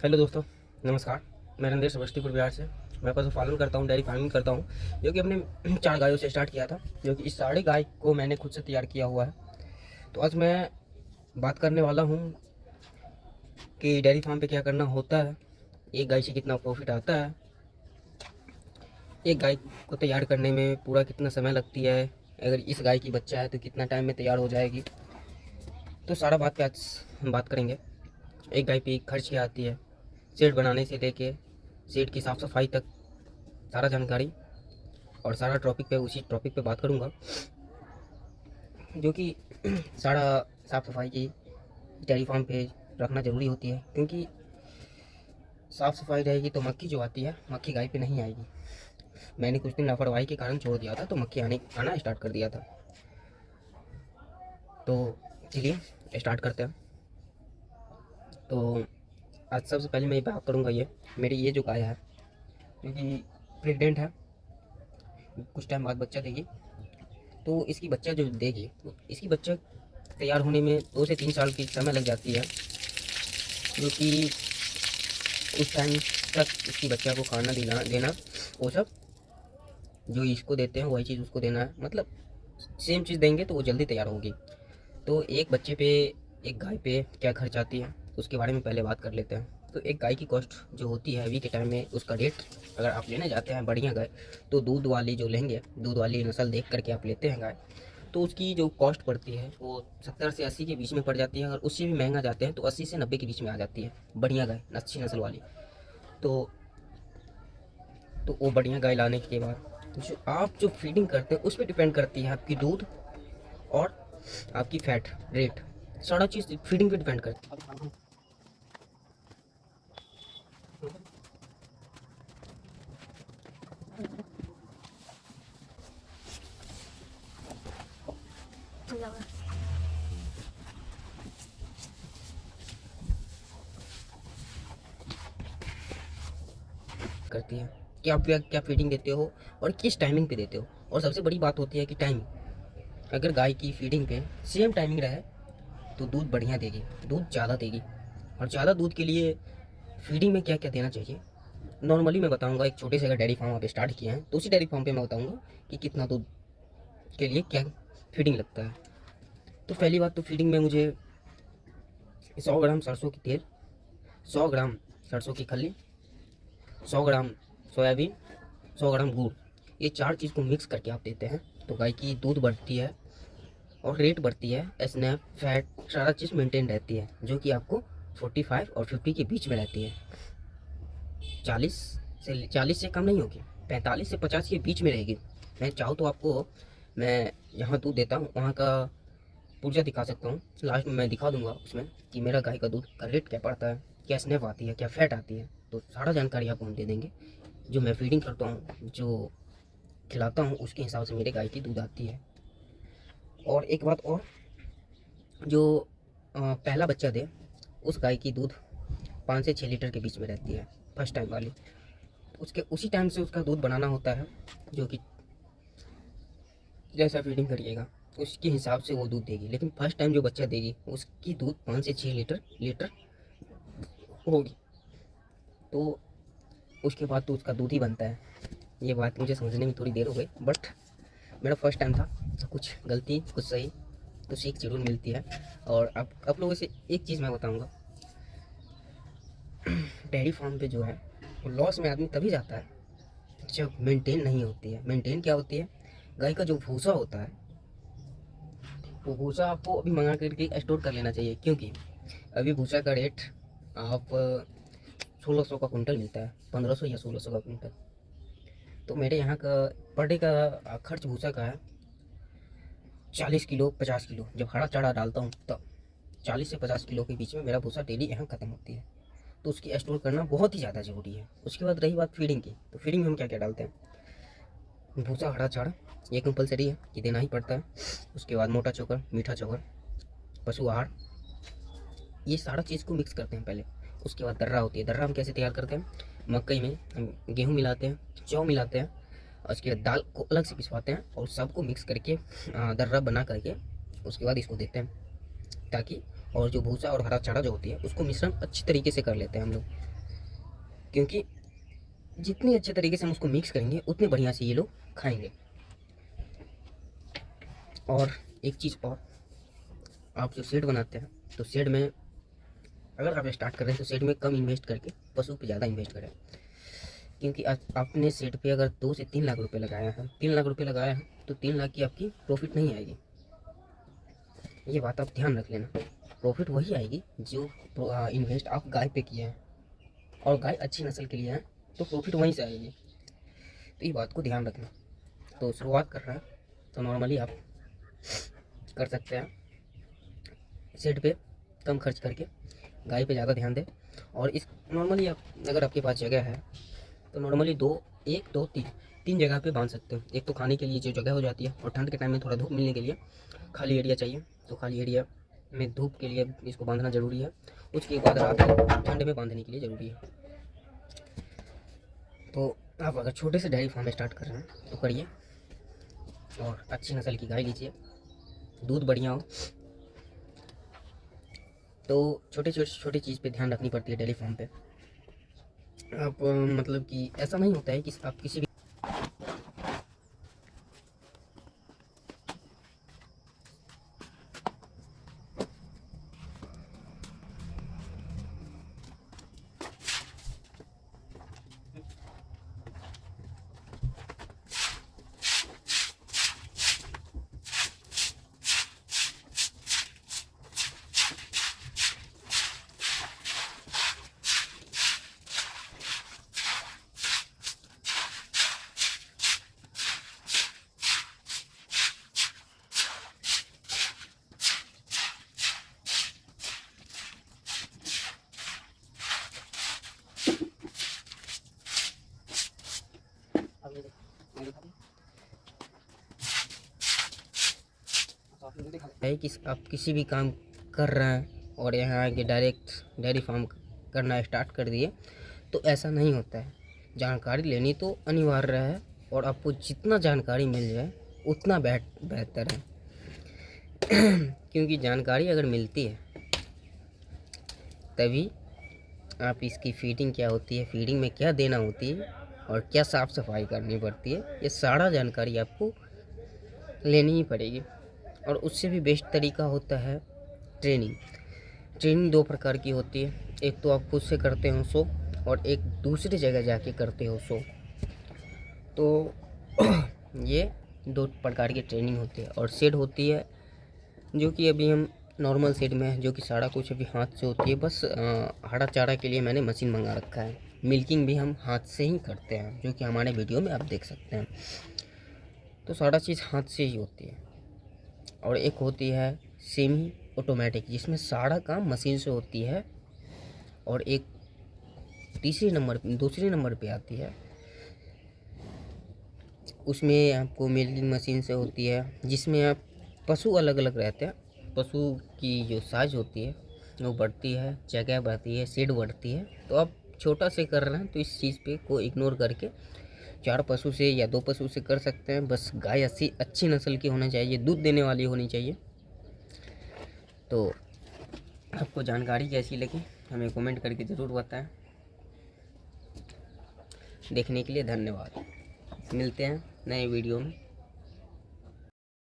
Hello दोस्तों, नमस्कार। मैं रणधीर समस्तीपुर बिहार से। मैं पशुपालन करता हूँ, डेयरी फार्मिंग करता हूँ, जो कि अपने 4 गायों से स्टार्ट किया था, जो कि इस सारे गाय को मैंने खुद से तैयार किया हुआ है। तो आज मैं बात करने वाला हूँ कि डेयरी फार्म पे क्या करना होता है, एक गाय से कितना प्रॉफिट आता है, एक गाय को तैयार करने में पूरा कितना समय लगती है, अगर इस गाय की बच्चा है तो कितना टाइम में तैयार हो जाएगी। तो सारा बात पे आज हम बात करेंगे। एक गाय पे खर्च क्या आती है, शेड बनाने से लेके शेड की साफ़ सफाई तक, सारा जानकारी और सारा उसी टॉपिक पे बात करूँगा, जो कि सारा साफ़ सफाई की डेयरी फार्म पे रखना ज़रूरी होती है, क्योंकि साफ़ सफाई रहेगी तो मक्खी जो आती है, मक्खी गाय पे नहीं आएगी। मैंने कुछ दिन लापरवाही के कारण छोड़ दिया था, तो मक्खी आना स्टार्ट कर दिया था। तो चलिए स्टार्ट करते हैं। तो आज सबसे पहले मैं बात करूँगा, मेरी ये जो गाय है, जो कि प्रेग्नेंट है, कुछ टाइम बाद बच्चा देगी। तो इसकी बच्चा जो देगी, तो इसकी बच्चा तैयार होने में 2 से 3 साल की समय लग जाती है, जो कि उस टाइम तक इसकी बच्चा को खाना देना वो सब जो इसको देते हैं वही चीज़ उसको देना है, मतलब सेम चीज़ देंगे तो वो जल्दी तैयार होगी। तो एक बच्चे पे, एक गाय पे क्या खर्च आती है उसके बारे में पहले बात कर लेते हैं। तो एक गाय की कॉस्ट जो होती है अभी के टाइम में, उसका रेट अगर आप लेने जाते हैं बढ़िया गाय, तो दूध वाली जो लेंगे, दूध वाली नस्ल देख करके आप लेते हैं गाय, तो उसकी जो कॉस्ट पड़ती है वो 70 से 80 के बीच में पड़ जाती है। अगर उससे भी महंगा जाते हैं तो 80 से 90 के बीच में आ जाती है, बढ़िया गाय, अच्छी नस्ल वाली। तो वो बढ़िया गाय लाने के बाद जो आप जो फीडिंग करते हैं उस पर डिपेंड करती है आपकी दूध और आपकी फैट रेट, सारा चीज़ फीडिंग पे डिपेंड करती है। करती है कि आप क्या फीडिंग देते हो और किस टाइमिंग पे देते हो। और सबसे बड़ी बात होती है कि टाइमिंग, अगर गाय की फीडिंग पे सेम टाइमिंग रहे तो दूध बढ़िया देगी, दूध ज़्यादा देगी। और ज़्यादा दूध के लिए फीडिंग में क्या क्या देना चाहिए, नॉर्मली मैं बताऊंगा। एक छोटे से अगर डेयरी फार्म आप स्टार्ट किए हैं तो उसी डेयरी फार्म पे मैं बताऊंगा कि कितना दूध के लिए क्या फीडिंग लगता है। तो पहली बात तो फीडिंग में मुझे 100 ग्राम सरसों की तेल, 100 ग्राम सरसों की खल्ली, 100 ग्राम सोयाबीन, 100 ग्राम गुड़, ये 4 चीज़ को मिक्स करके आप देते हैं तो गाय की दूध बढ़ती है और रेट बढ़ती है, स्नैप फैट सारा चीज़ मेंटेन रहती है, जो कि आपको 45 और 50 के बीच में रहती है। 40 से कम नहीं होगी, 45 से 50 के बीच में रहेगी। मैं चाहूँ तो आपको, मैं यहाँ दूध देता हूँ वहाँ का पुर्जा दिखा सकता हूँ, लास्ट में मैं दिखा दूंगा उसमें कि मेरा गाय का दूध का रेट क्या पड़ता है, क्या स्नैप आती है, क्या फैट आती है। तो सारा जानकारी आपको हम दे देंगे। जो मैं फीडिंग करता हूँ, जो खिलाता हूँ, उसके हिसाब से मेरे गाय की दूध आती है। और एक बात और, जो पहला बच्चा दे उस गाय की दूध 5 से 6 लीटर के बीच में रहती है, फर्स्ट टाइम वाली। उसके उसी टाइम से उसका दूध बनाना होता है, जो कि जैसा फीडिंग करिएगा उसके हिसाब से वो दूध देगी। लेकिन फर्स्ट टाइम जो बच्चा देगी उसकी दूध 5 से 6 लीटर होगी। तो उसके बाद तो उसका दूध ही बनता है। ये बात मुझे समझने में थोड़ी देर हो गई, बट मेरा फर्स्ट टाइम था, तो कुछ गलती कुछ सही तो सीख जरूर मिलती है। और अब आप लोगों से एक चीज़ मैं बताऊंगा, डेयरी फार्म पे जो है वो लॉस में आदमी तभी जाता है जब मेंटेन नहीं होती है। मेंटेन क्या होती है, गाय का जो भूसा होता है, वो भूसा आपको अभी मंगा करके स्टोर कर लेना चाहिए, क्योंकि अभी भूसा का रेट आप 1600 का कुंटल मिलता है, 1500 या 1600 का कुंटल। तो मेरे यहाँ का पर डे का खर्च भूसा का है 40 किलो 50 किलो। जब हरा चारा डालता हूँ तब 40 से 50 किलो के बीच में मेरा भूसा डेली यहाँ ख़त्म होती है। तो उसकी स्टोर करना बहुत ही ज़्यादा ज़रूरी है। उसके बाद रही बात फीडिंग की, तो फीडिंग में हम क्या क्या डालते हैं, भूसा हरा चारा ये कंपलसरी है कि देना ही पड़ता है। उसके बाद मोटा चोकर, मीठा चोकर, पशु आहार, ये सारा चीज़ को मिक्स करते हैं पहले। उसके बाद दर्रा होती है। दर्रा हम कैसे तैयार करते हैं, मकई में हम गेहूँ मिलाते हैं, जौ मिलाते हैं, और उसके बाद दाल को अलग से पिसवाते हैं और सबको मिक्स करके दर्रा बना करके उसके बाद इसको देते हैं, ताकि और जो भूसा और हरा चारा जो होती है उसको मिश्रण अच्छी तरीके से कर लेते हैं हम लोग, क्योंकि जितने अच्छे तरीके से हम उसको मिक्स करेंगे उतने बढ़िया से ये लोग खाएंगे। और एक चीज़ और, आप जो शेड बनाते हैं तो शेड में अगर आप स्टार्ट कर रहे हैं तो शेड में कम इन्वेस्ट करके पशु पे ज़्यादा इन्वेस्ट करें। क्योंकि आज आपने शेड पे अगर 2 से 3 लाख रुपए लगाया है, 3 लाख रुपए लगाया है तो 3 लाख की आपकी प्रॉफिट नहीं आएगी। ये बात आप ध्यान रख लेना। प्रॉफिट वही आएगी जो इन्वेस्ट आप गाय पे किए हैं, और गाय अच्छी नस्ल के लिए है तो प्रॉफिट वहीं से आएगी। तो ये बात को ध्यान रखना। तो शुरुआत कर रहे हैं तो नॉर्मली आप कर सकते हैं शेड पे कम खर्च करके गाय पे ज़्यादा ध्यान दें। और इस नॉर्मली आप अगर आपके पास जगह है तो नॉर्मली 3 जगह पे बांध सकते हो। एक तो खाने के लिए जो जगह हो जाती है, और ठंड के टाइम में थोड़ा धूप मिलने के लिए खाली एरिया चाहिए। तो खाली एरिया में धूप के लिए इसको बांधना ज़रूरी है। उसके बाद रात को ठंड में बांधने के लिए ज़रूरी है। तो आप अगर छोटे से डेयरी फार्म स्टार्ट कर रहे हैं तो करिए, और अच्छी नस्ल की गाय लीजिए, दूध बढ़िया हो। तो छोटे चीज़ पे ध्यान रखनी पड़ती है डेयरी फार्म पे। आप मतलब कि ऐसा नहीं होता है कि आप किसी भी है कि आप किसी भी काम कर रहे हैं और यहाँ आके डायरेक्ट डेयरी फार्म करना स्टार्ट कर दिए तो ऐसा नहीं होता है। जानकारी लेनी तो अनिवार्य है, और आपको जितना जानकारी मिल जाए उतना बेहतर है। क्योंकि जानकारी अगर मिलती है तभी आप इसकी फीडिंग क्या होती है, फीडिंग में क्या देना होती है, और क्या साफ़ सफाई करनी पड़ती है, ये सारा जानकारी आपको लेनी ही पड़ेगी। और उससे भी बेस्ट तरीका होता है ट्रेनिंग। ट्रेनिंग 2 प्रकार की होती है, एक तो आप खुद से करते हो सो, और एक दूसरी जगह जाके करते हो सो। तो ये 2 प्रकार की ट्रेनिंग होती है। और शेड होती है जो कि अभी हम नॉर्मल शेड में है, जो कि सारा कुछ अभी हाथ से होती है। बस हरा चारा के लिए मैंने मशीन मंगा रखा है। मिल्किंग भी हम हाथ से ही करते हैं, जो कि हमारे वीडियो में आप देख सकते हैं। तो सारा चीज़ हाथ से ही होती है। और एक होती है सेमी ऑटोमेटिक, जिसमें सारा काम मशीन से होती है। और एक दूसरे नंबर पे आती है, उसमें आपको मिल्किंग मशीन से होती है, जिसमें आप पशु अलग अलग रहते हैं। पशु की जो साइज होती है वो बढ़ती है, जगह बढ़ती है, सीड बढ़ती है। तो आप छोटा से कर रहे हैं तो इस चीज़ पे को इग्नोर करके 4 पशु से या 2 पशु से कर सकते हैं। बस गाय अच्छी नस्ल की होना चाहिए, दूध देने वाली होनी चाहिए। तो आपको जानकारी कैसी लगी हमें कमेंट करके ज़रूर बताएं। देखने के लिए धन्यवाद। मिलते हैं नए वीडियो में।